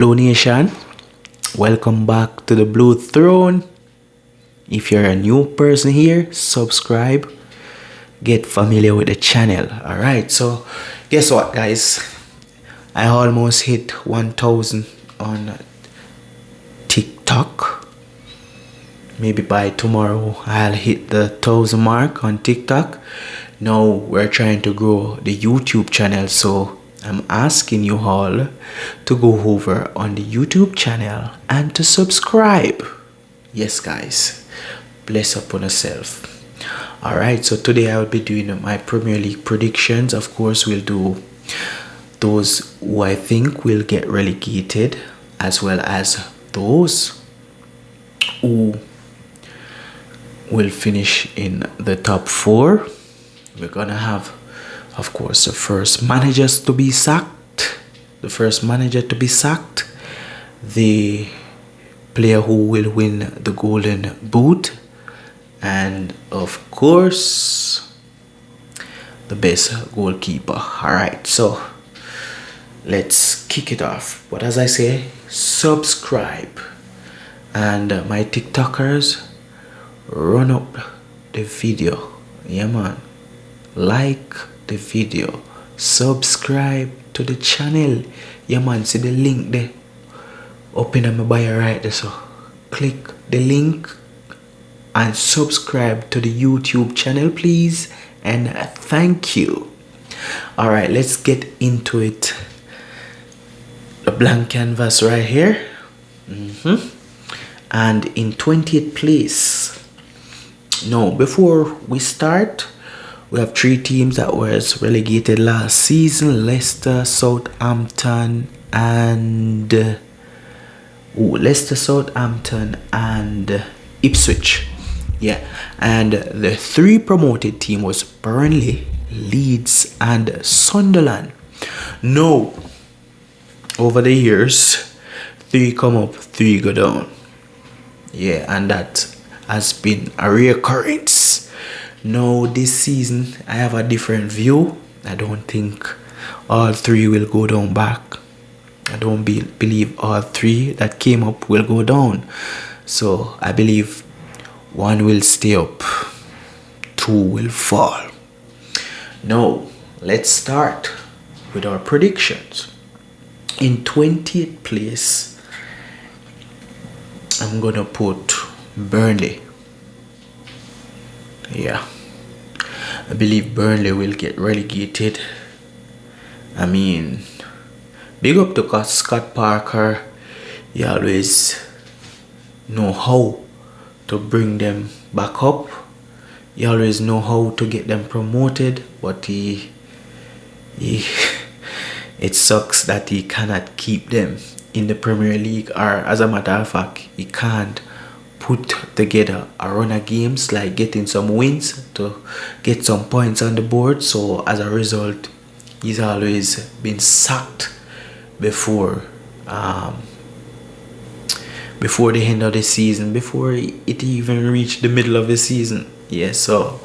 Blue Nation, welcome back to the Blue Throne. If you're a new person here, subscribe, get familiar with the channel. Alright, so guess what, guys? I almost hit 1,000 on TikTok. Maybe by tomorrow I'll hit the 1,000 mark on TikTok. Now we're trying to grow the YouTube channel, so I'm asking you all to go over on the YouTube channel and to subscribe. Yes, guys, bless upon yourself. Alright, so today I will be doing my Premier League predictions. Of course, we'll do those who I think will get relegated, as well as those who will finish in the top 4. We're gonna have, of course, the first managers to be sacked, the player who will win the Golden Boot, and of course the best goalkeeper. Alright, so let's kick it off. But as I say, subscribe, and my TikTokers, run up the video. Yeah, man, like the video, subscribe to the channel. Yeah, man, see the link there up in my bio right there, so click the link and subscribe to the YouTube channel, please, and thank you. All right, let's get into it. The blank canvas right here. And in 20th place, no, before we start, we have 3 teams that was relegated last season: Leicester, Southampton, and Ipswich. Yeah, and the 3 promoted team was Burnley, Leeds, and Sunderland. No, over the years, 3 come up, 3 go down. Yeah, and that has been a reoccurrence. Now this season I have a different view. I don't think all 3 will go down back. I don't believe all 3 that came up will go down. So I believe 1 will stay up, 2 will fall. Now let's start with our predictions. In 20th place, I'm gonna put Burnley. Yeah, I believe Burnley will get relegated. I mean, big up to Scott Parker. He always know how to bring them back up. He always know how to get them promoted, but he it sucks that he cannot keep them in the Premier League, or as a matter of fact, he can't put together a run of games, like getting some wins to get some points on the board. So as a result, he's always been sacked before the end of the season, before it even reached the middle of the season. Yeah, so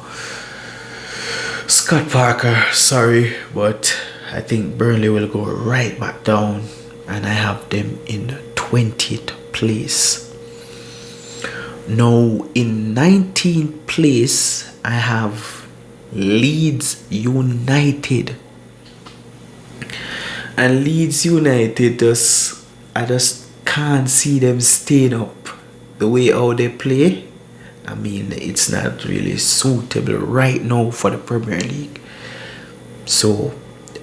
Scott Parker, sorry, but I think Burnley will go right back down, and I have them in 20th place. Now in 19th place, I have Leeds United. And Leeds United, I just can't see them staying up the way how they play. I mean, it's not really suitable right now for the Premier League. So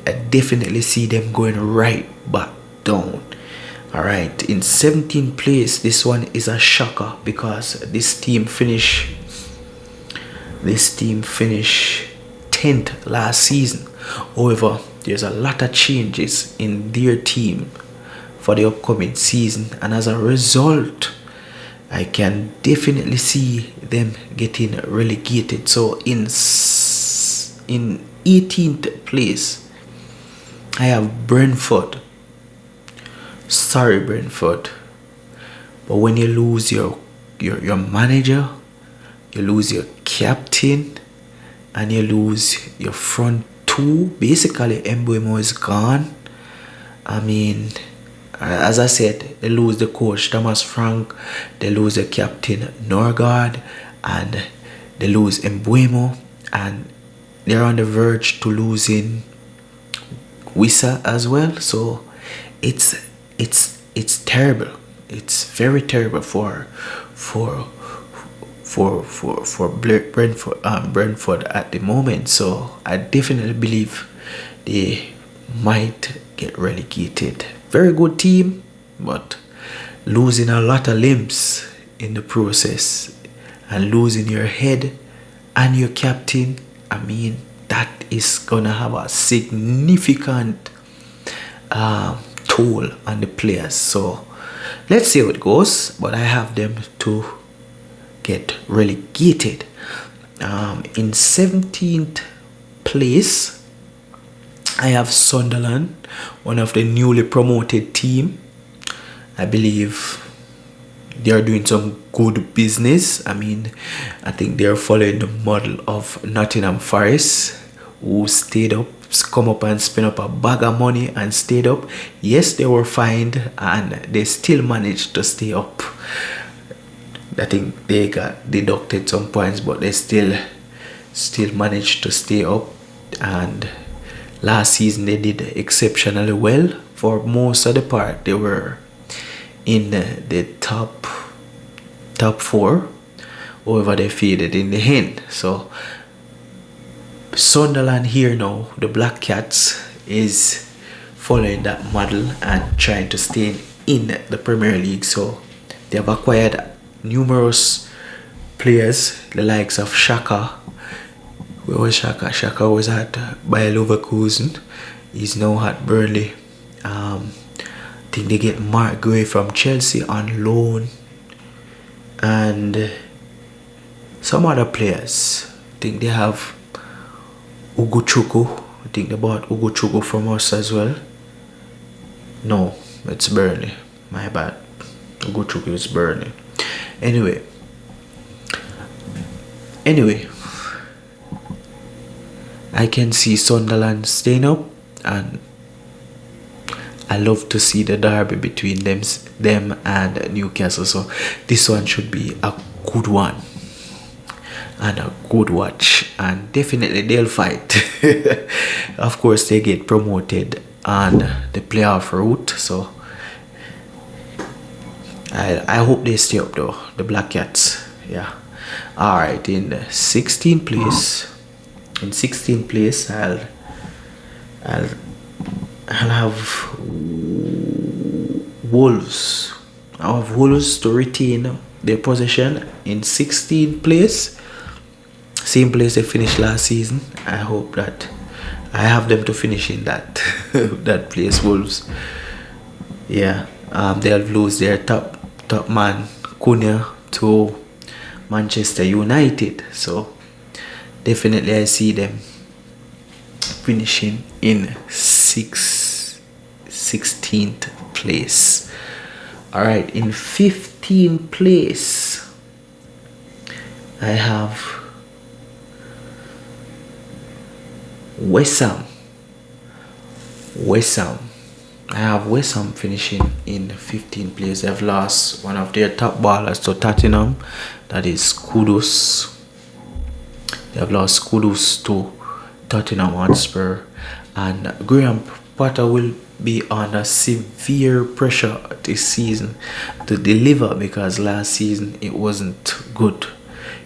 I definitely see them going right back down. Alright, in 17th place, this one is a shocker because this team finished 10th last season. However, there's a lot of changes in their team for the upcoming season, and as a result, I can definitely see them getting relegated. So in 18th place, I have Brentford. Sorry, Brentford, but when you lose your manager, you lose your captain, and you lose your front 2, basically Mbeumo is gone. I mean, As I said, they lose the coach Thomas Frank, they lose the captain Norgard, and they lose Mbuemo, and they're on the verge to losing Wissa as well. So it's terrible. It's very terrible for Brentford at the moment. So I definitely believe they might get relegated. Very good team, but losing a lot of limbs in the process and losing your head and your captain, I mean, that is gonna have a significant toll on the players. So let's see how it goes, but I have them to get relegated. In 17th place, I have Sunderland, one of the newly promoted team. I believe they are doing some good business. I mean, I think they are following the model of Nottingham Forest, who stayed up, come up and spend up a bag of money and stayed up. Yes, they were fined and they still managed to stay up. I think they got deducted some points, but they still managed to stay up. And last season they did exceptionally well. For most of the part, they were in the top four. However, they faded in the end. So Sunderland here now, the Black Cats, is following that model and trying to stay in the Premier League. So they have acquired numerous players, the likes of Xhaka. Where was Xhaka? Xhaka was at Bayer Leverkusen. He's now at Burnley. I think they get Mark Gray from Chelsea on loan, and some other players. I think they have Ugochukwu. I think they bought Ugochukwu from us as well. No, it's Burnley. My bad. Ugochukwu is Burnley. Anyway, I can see Sunderland staying up, and I love to see the derby between them and Newcastle. So this one should be a good one and a good watch, and definitely they'll fight. Of course, they get promoted on the playoff route, so I hope they stay up though, the Black Cats. Yeah. Alright, in 16th place. In 16th place, I'll have Wolves. I'll have Wolves to retain their position in 16th place. Same place they finished last season. I hope that I have them to finish in that that place, Wolves. Yeah. They'll lose their top man Cunha to Manchester United. So definitely I see them finishing in 16th place. Alright, in 15th place I have West Ham. I have West Ham finishing in 15th place. They've lost one of their top ballers to Tottenham. That is Kudus. They have lost Kudus to Tottenham Hotspur. And Graham Potter will be under severe pressure this season to deliver, because last season it wasn't good.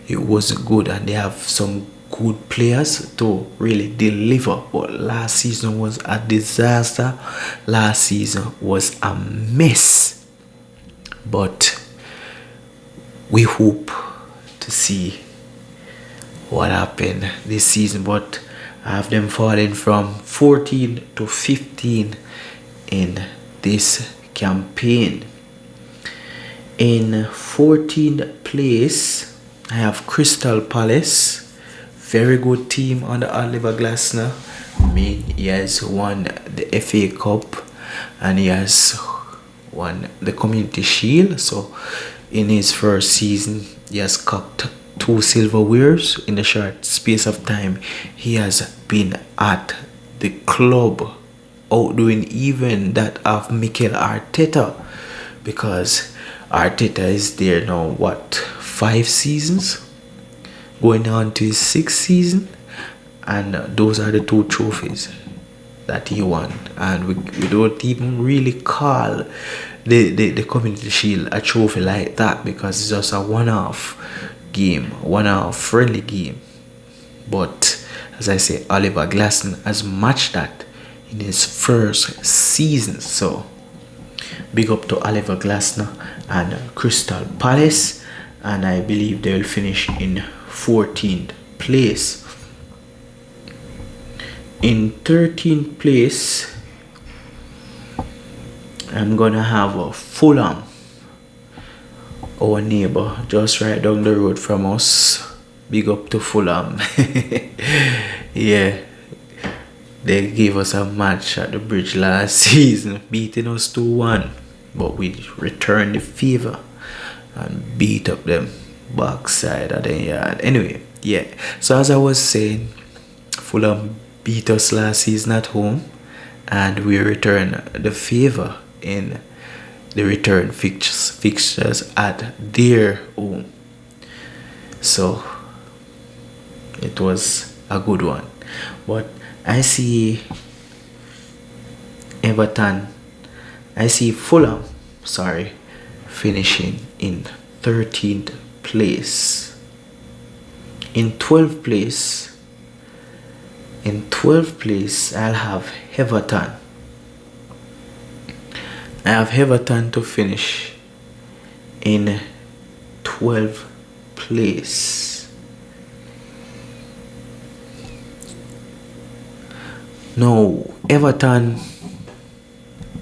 And they have some good players to really deliver, but last season was a disaster. Last season was a mess, but we hope to see what happened this season. But I have them falling from 14 to 15 in this campaign. In 14th place I have Crystal Palace. Very good team under Oliver Glasner. I mean, he has won the FA Cup and he has won the Community Shield. So in his first season, he has copped 2 silverwares in a short space of time. He has been at the club outdoing even that of Mikel Arteta, because Arteta is there now, what, 5 seasons? Going on to his 6th season, and those are the 2 trophies that he won. And we don't even really call the Community Shield a trophy like that, because it's just a one-off game, one-off friendly game. But as I say, Oliver Glasner has matched that in his first season. So big up to Oliver Glasner and Crystal Palace, and I believe they will finish in 14th place. In 13th place, I'm gonna have a Fulham, our neighbor just right down the road from us. Big up to Fulham. Yeah, they gave us a match at the bridge last season, beating us 2-1, but we returned the favor and beat up them backside of the yard. Anyway, yeah, so as I was saying, Fulham beat us last season at home, and we return the favor in the return fixtures at their home. So it was a good one. But I see Fulham, finishing in 13th place. In 12th place, I'll have Everton. I have Everton to finish in 12th place. No, Everton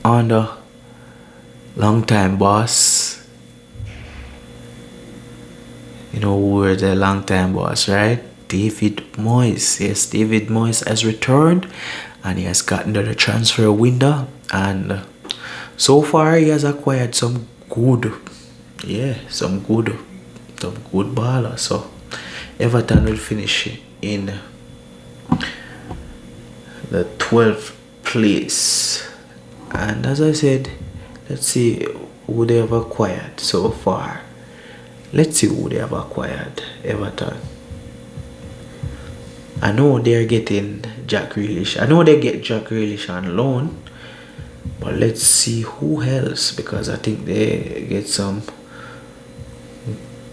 under long time boss. You know who were the long time boss, right? David Moyes. Yes, David Moyes has returned, and he has gotten to the transfer window, and so far he has acquired some good ballers. So Everton will finish in the 12th place. And as I said, let's see who they have acquired so far. Everton. I know they're getting Jack Grealish. I know they get Jack Grealish on loan, but let's see who else, because I think they get some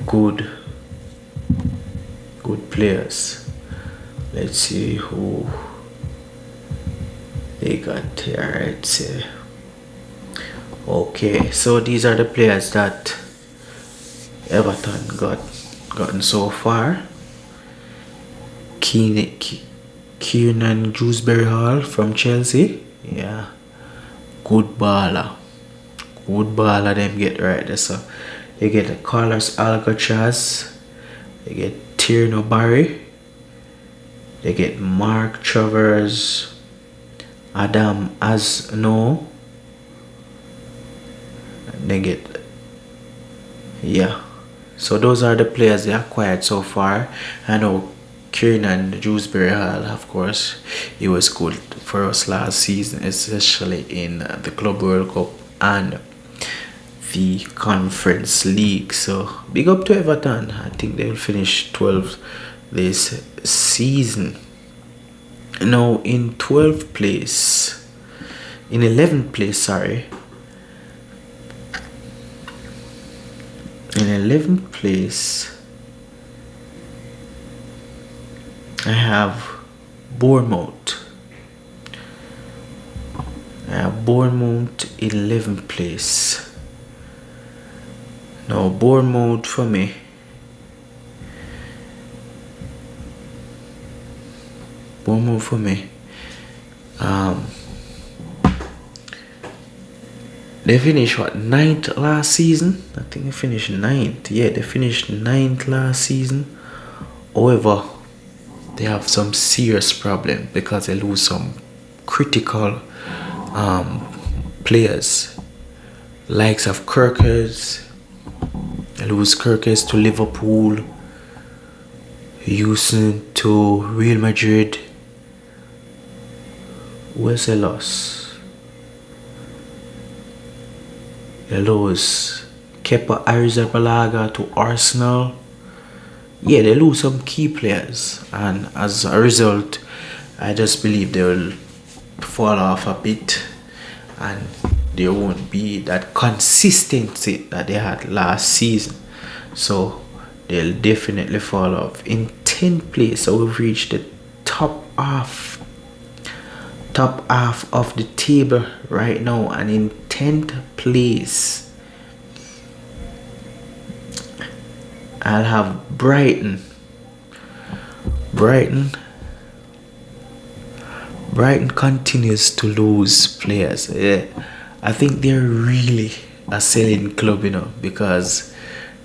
good players. Let's see who they got here. Let's see. Okay, so these are the players that Everton gotten so far. Kiernan Dewsbury-Hall from Chelsea. Yeah, good baller them get right there. So they get Carlos Alcatraz, they get Tierno Barry, they get Mark Travers, Adam Asno, and they get, yeah. So those are the players they acquired so far. I know Kiernan Dewsbury-Hall, of course, he was good for us last season, especially in the Club World Cup and the Conference League. So big up to Everton. I think they'll finish 12th this season. Now in 11th place, I have Bournemouth. 11th place. Now Bournemouth for me, they finished ninth last season. I think they finished ninth. Yeah, they finished ninth last season. However, they have some serious problem because they lose some critical players, likes of Kirkers. They lose Kirkers to Liverpool, Houston to Real Madrid, Where's the loss? They lose Kepa Arrizabalaga to Arsenal. Yeah, they lose some key players, and as a result, I just believe they will fall off a bit, and there won't be that consistency that they had last season. So they'll definitely fall off. In 10th place, so we've reached the top half of the table right now, and in 10th place I'll have Brighton continues to lose players. Yeah, I think they're really a selling club, because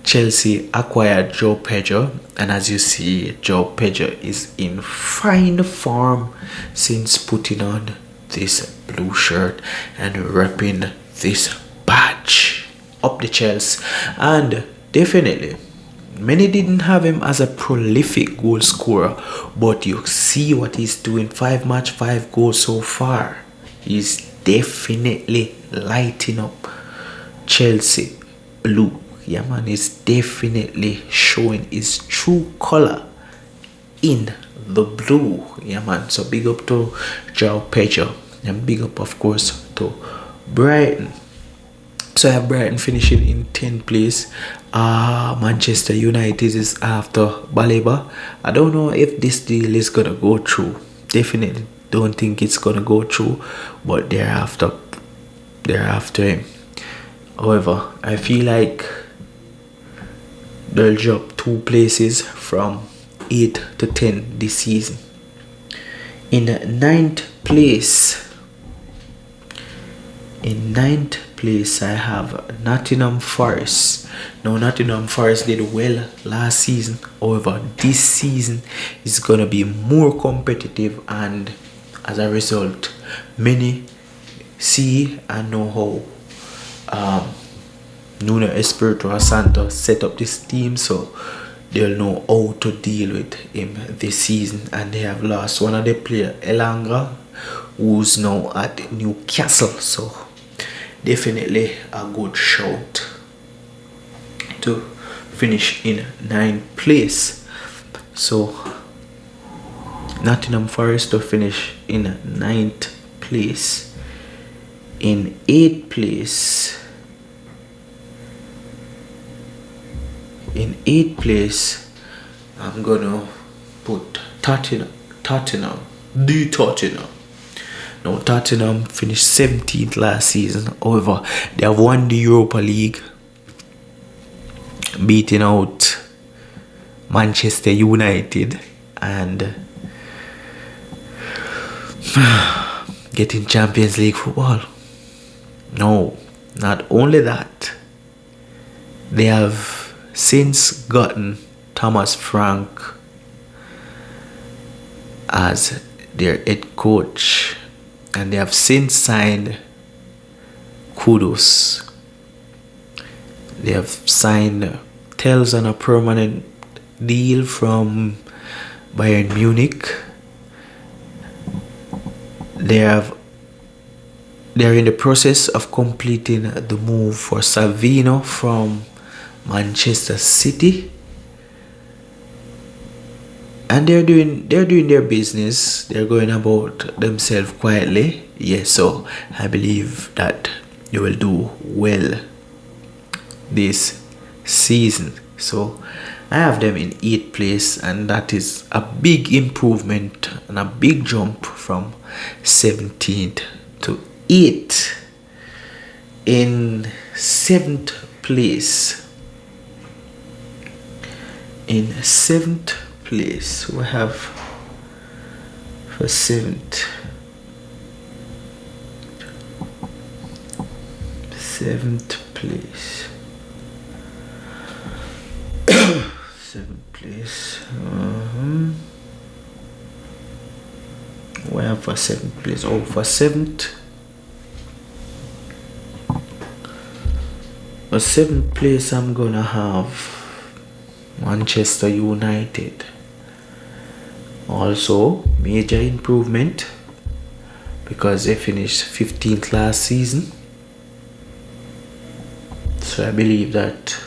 Chelsea acquired Joe Pedro, and as you see, Joe Pedro is in fine form since putting on this blue shirt and repping this badge up the Chelsea. And definitely, many didn't have him as a prolific goal scorer, but you see what he's doing. 5 match, 5 goals so far. He's definitely lighting up Chelsea blue. Yeah, man, is definitely showing his true color in the blue. Yeah, man. So big up to Joao Pedro, and big up, of course, to Brighton. So I have Brighton finishing in 10th place. Manchester United is after Baleba. I don't know if this deal is gonna go through. Definitely don't think it's gonna go through, but they're after him. However, I feel like they'll drop 2 places from 8 to 10 this season. In 9th place, I have Nottingham Forest. Now, Nottingham Forest did well last season. However, this season is gonna be more competitive, and as a result, many see and know how Nuno Espirito Santo set up this team, so they'll know how to deal with him this season. And they have lost one of their players, Elanga, who's now at Newcastle. So definitely a good shout to finish in 9th place. So Nottingham Forest to finish in 9th place. In 8th place, I'm gonna put Tottenham. Now, Tottenham finished 17th last season. However, they have won the Europa League, beating out Manchester United and getting Champions League football. No, not only that, they have since gotten Thomas Frank as their head coach, and they have since signed Kudus. They have signed Telles on a permanent deal from Bayern Munich. They're in the process of completing the move for Savino from Manchester City, and they're doing their business. They're going about themselves quietly. Yes, so I believe that they will do well this season. So I have them in 8th place, and that is a big improvement and a big jump from 17th to 8th. In 7th place, we have for 7th place. 7th place. We have for 7th place. Oh, for 7th. For 7th place, I'm gonna have Manchester United. Also, major improvement because they finished 15th last season. So I believe that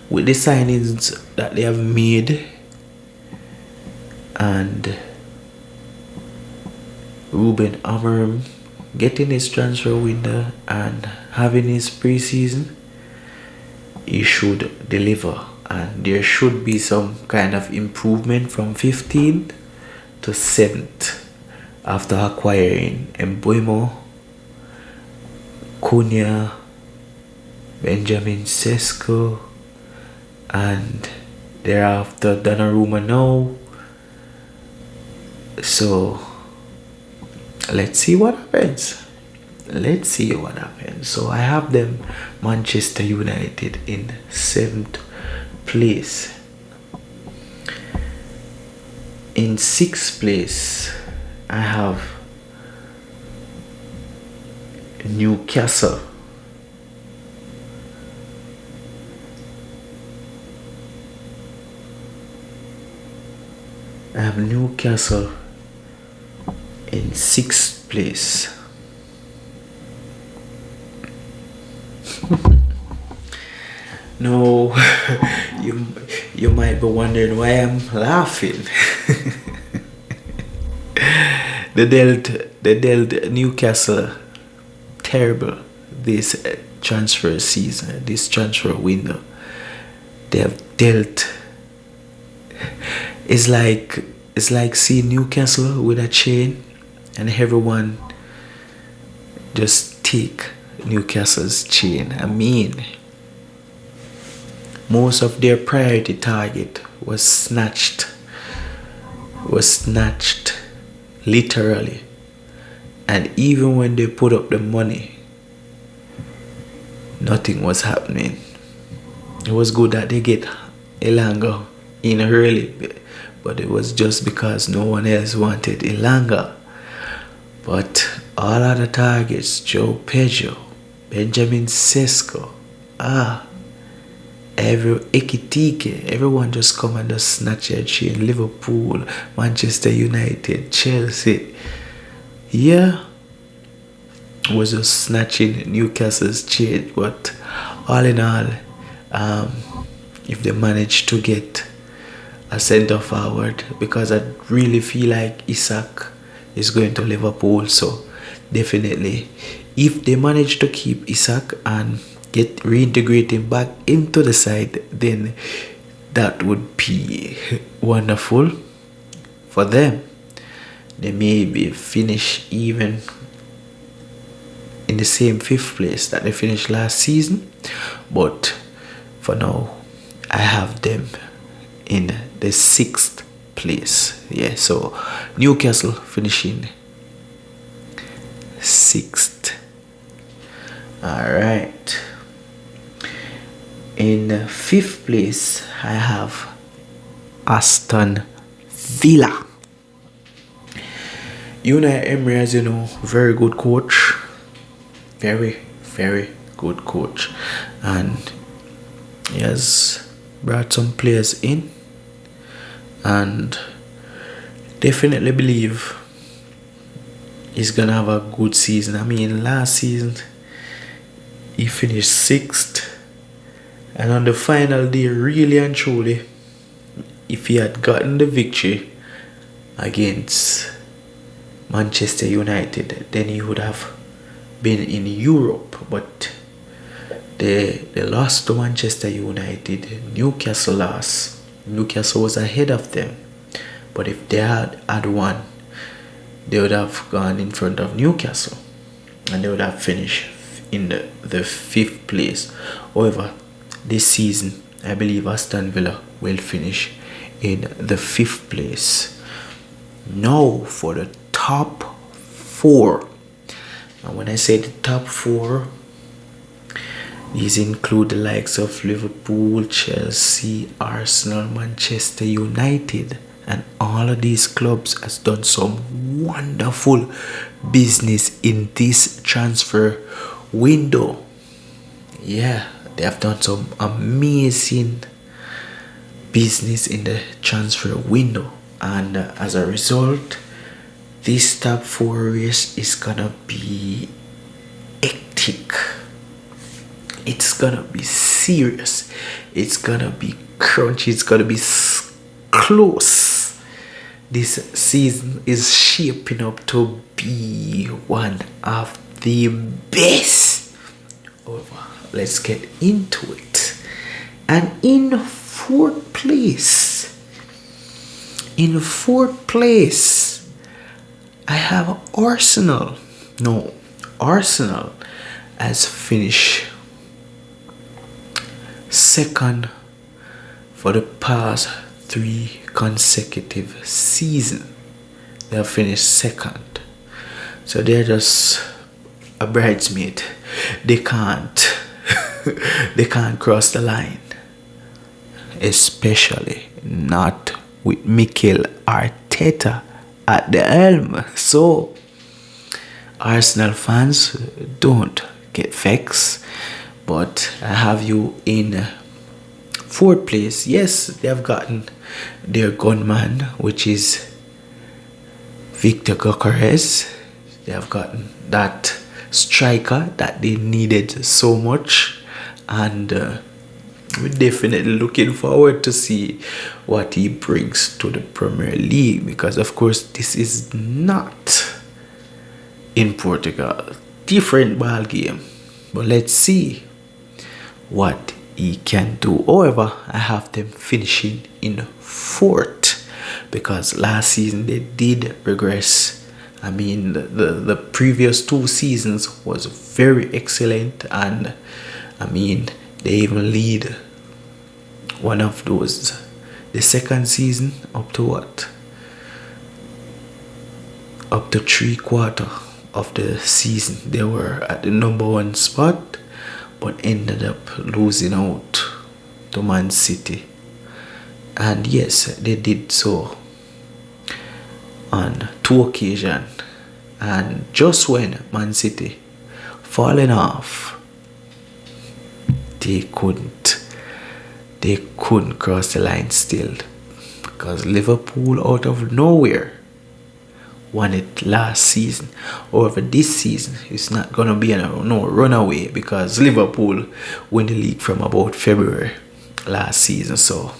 with the signings that they have made and Ruben Amorim getting his transfer window and having his preseason, he should deliver, and there should be some kind of improvement from 15th to 7th after acquiring Mbeumo, Cunha, Benjamin Sesko, and thereafter Donnarumma now. So let's see what happens. So I have them Manchester United in 7th place. In 6th place, I have Newcastle. I have Newcastle in 6th place. No, you might be wondering why I'm laughing. They dealt Newcastle terrible this transfer season, this transfer window. They have dealt. It's like seeing Newcastle with a chain, and everyone just take Newcastle's chain. I mean, most of their priority target was snatched literally, and even when they put up the money, nothing was happening. It was good that they get Elanga in early, but it was just because no one else wanted Elanga. But all other targets, Joe Pedro, Benjamin Sesko, everyone just come and just snatch their chain. Liverpool, Manchester United, Chelsea, was just snatching Newcastle's chain. But all in all, if they manage to get a centre forward, because I really feel like Isak is going to Liverpool, so definitely if they manage to keep Isak and reintegrate him back into the side, then that would be wonderful for them. They maybe finish even in the same 5th place that they finished last season, but for now I have them in the 6th place. So Newcastle finishing 6th. Alright. In 5th place, I have Aston Villa. Unai Emery, as you know, very good coach. Very, very good coach. And he has brought some players in, and definitely believe he's gonna have a good season. I mean, last season he finished 6th, and on the final day, really and truly, if he had gotten the victory against Manchester United, then he would have been in Europe. But they lost to Manchester United. Newcastle lost. Newcastle was ahead of them, but if they had won, they would have gone in front of Newcastle, and they would have finished in the 5th place. However, this season, I believe Aston Villa will finish in the 5th place. Now for the top 4. And when I say the top 4, these include the likes of Liverpool, Chelsea, Arsenal, Manchester United, and all of these clubs has done some wonderful business in this transfer window. They have done some amazing business in the transfer window, and as a result, This top four race is gonna be hectic. It's gonna be serious. It's gonna be crunchy. It's gonna be close. This season is shaping up to be one of the best. Let's get into it. And in fourth place, I have Arsenal. No, Arsenal has finished second for the past 3 consecutive seasons. They have finished second. So they're just a bridesmaid. They can't they can't cross the line. Especially not with Mikel Arteta at the helm. So Arsenal fans, don't get vexed. But I have you in fourth place. Yes, they have gotten their gunman, which is Victor Gyökeres. They have gotten that striker that they needed so much, and we're definitely looking forward to see what he brings to the Premier League, because of course this is not in Portugal, different ball game, but let's see what he can do. However, I have them finishing in fourth because last season they did regress. I mean, the previous 2 seasons was very excellent, and I mean, they even lead one of those. The second season up to what? Up to 3/4 of the season they were at the number 1 spot, but ended up losing out to Man City. And yes, they did so on 2 occasions, and just when Man City falling off, they couldn't cross the line still, because Liverpool out of nowhere won it last season. However, this season it's not gonna be no runaway, because Liverpool won the league from about February last season, so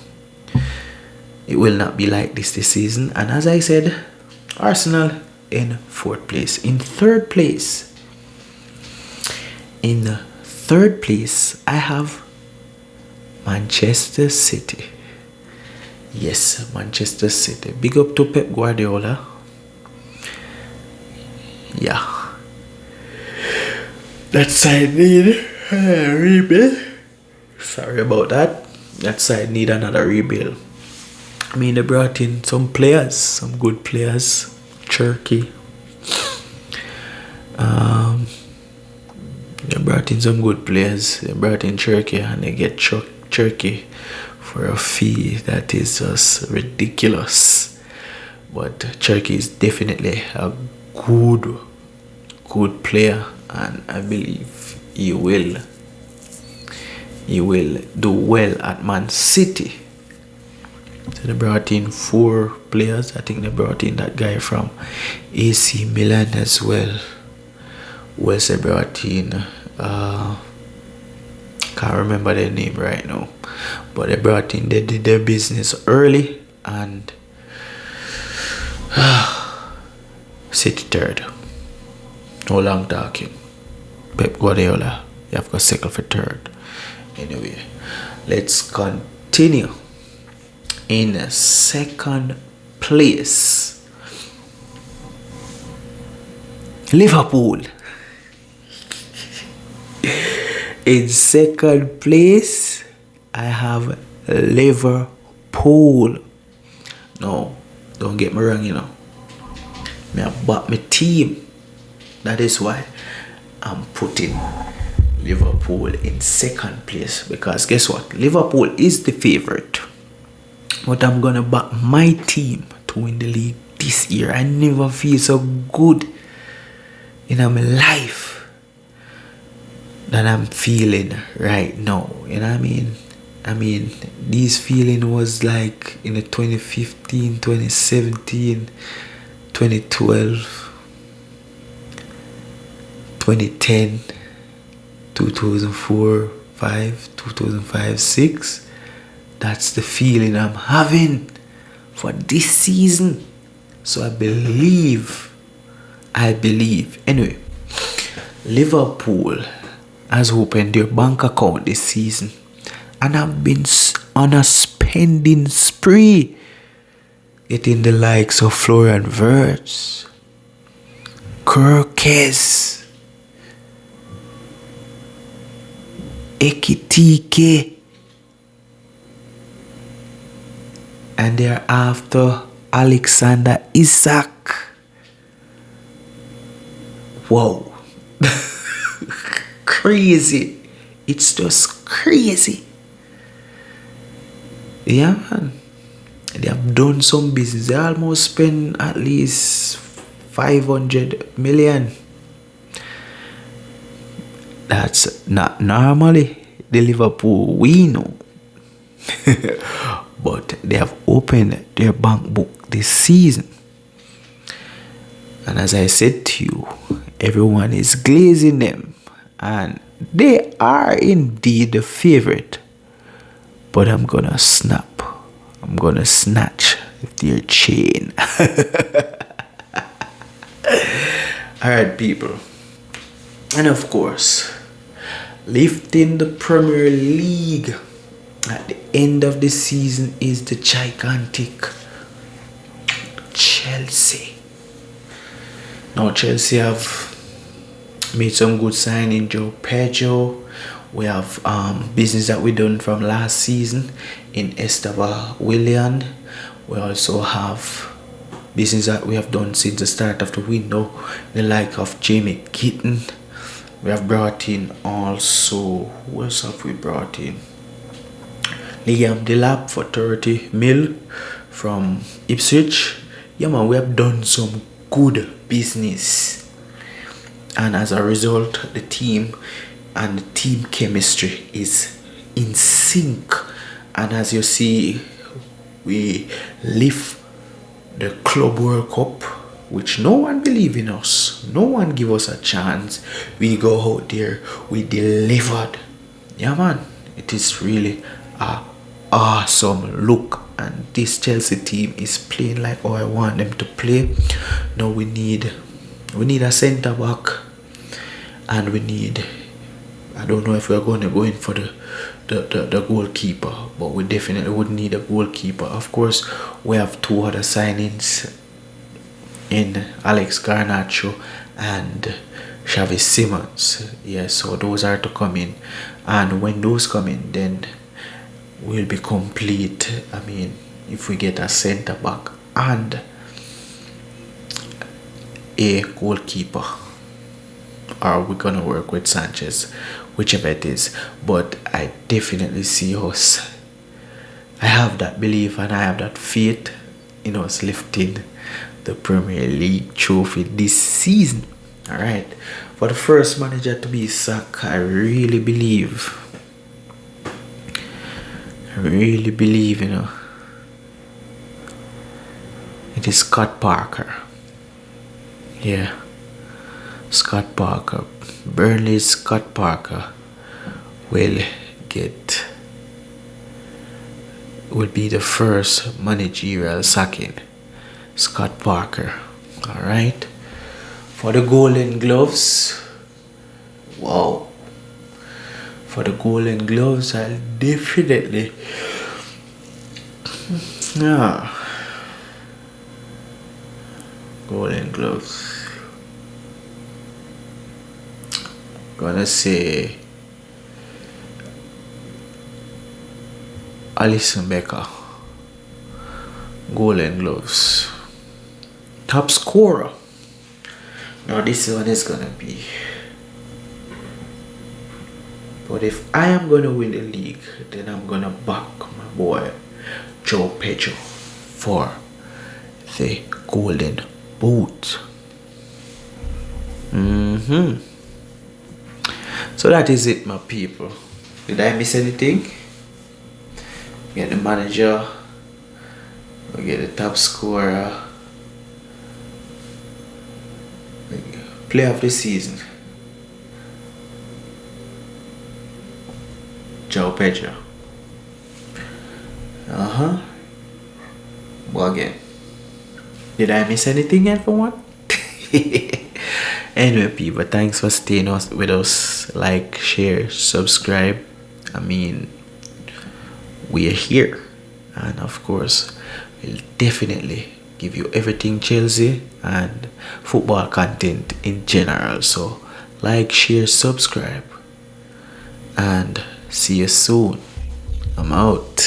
it will not be like this season. And as I said, Arsenal in fourth place. In third place, I have Manchester City. Yes, Manchester City. Big up to Pep Guardiola. Yeah, that side need a rebuild. Sorry about that. That side need another rebuild. I mean, they brought in some players, some good players. Cherky. They brought in some good players. They brought in Cherky, and they get Cherky for a fee that is just ridiculous. But Cherky is definitely a good player, and I believe he will do well at Man City. So they brought in 4 players. I think they brought in that guy from AC Milan as well. Who else they brought in? Can't remember their name right now. But they brought in, they did their business early, and City third. No long talking. Pep Guardiola, you have got second for third. Anyway, let's continue. In second place, Liverpool. In second place, I have Liverpool. No, don't get me wrong, Me have bought my team. That is why I'm putting Liverpool in second place, because guess what? Liverpool is the favorite. But I'm gonna back my team to win the league this year. I never feel so good in my life than I'm feeling right now. You know what I mean? I mean, this feeling was like in the 2015, 2017, 2012, 2010, 2004, 5, 2005, 6. That's the feeling I'm having for this season. So I believe. Anyway, Liverpool has opened their bank account this season and have been on a spending spree, getting the likes of Florian Wirtz, Kirkes, Ekitike, and they're after Alexander Isak. Whoa. Crazy. It's just crazy. Yeah, man. They have done some business. They almost spent at least 500 million. That's not normally the Liverpool we know. But they have opened their bank book this season. And as I said to you, everyone is glazing them. And they are indeed the favorite. But I'm gonna snap. I'm gonna snatch their chain. Alright, people. And of course, lifting the Premier League at the end of the season is the gigantic Chelsea. Now Chelsea have made some good signing. Joe Pedro. We have business that we done from last season in Esteban Willian. We also have business that we have done since the start of the window, the like of Jamie Kitten. We have brought in also, who else have we brought in? Liam Delap for 30 mil from Ipswich. Yeah man, we have done some good business. And as a result, the team and the team chemistry is in sync. And as you see, we lift the Club World Cup, which no one believe in us. No one give us a chance. We go out there, we delivered. Yeah man, it is really a awesome look. And this Chelsea team is playing like how I want them to play. Now we need a centre back, and we need, I don't know if we're going to go in for the goalkeeper, but we definitely would need a goalkeeper. Of course, we have two other signings in Alex Garnacho and Xavi Simons. Yes, so those are to come in, and when those come in, then we'll be complete. I mean, if we get a centre back and a goalkeeper, or we're gonna work with Sanchez, whichever it is. But I definitely see us. I have that belief and I have that faith in us lifting the Premier League trophy this season. Alright. For the first manager to be sacked, I really believe, you know, it is Scott Parker. Yeah. Scott Parker. Burnley's Scott Parker will be the first managerial sacking. Scott Parker. Alright. For the Golden Gloves. Wow. For the Golden Gloves, I'll definitely, yeah, Golden Gloves, gonna say Alisson Becker. Golden Gloves. Top scorer. Now this one is gonna be, but if I am gonna win the league, then I'm gonna back my boy Joe Pedro for the Golden Boot. So that is it, my people. Did I miss anything? We get the manager, we get the top scorer, Player of the season, Joe Pedro. Well, again, did I miss anything, everyone? Anyway, people, thanks for staying with us. Like, share, subscribe. I mean, we are here, and of course, we'll definitely give you everything Chelsea and football content in general. So, like, share, subscribe, and see you soon. I'm out.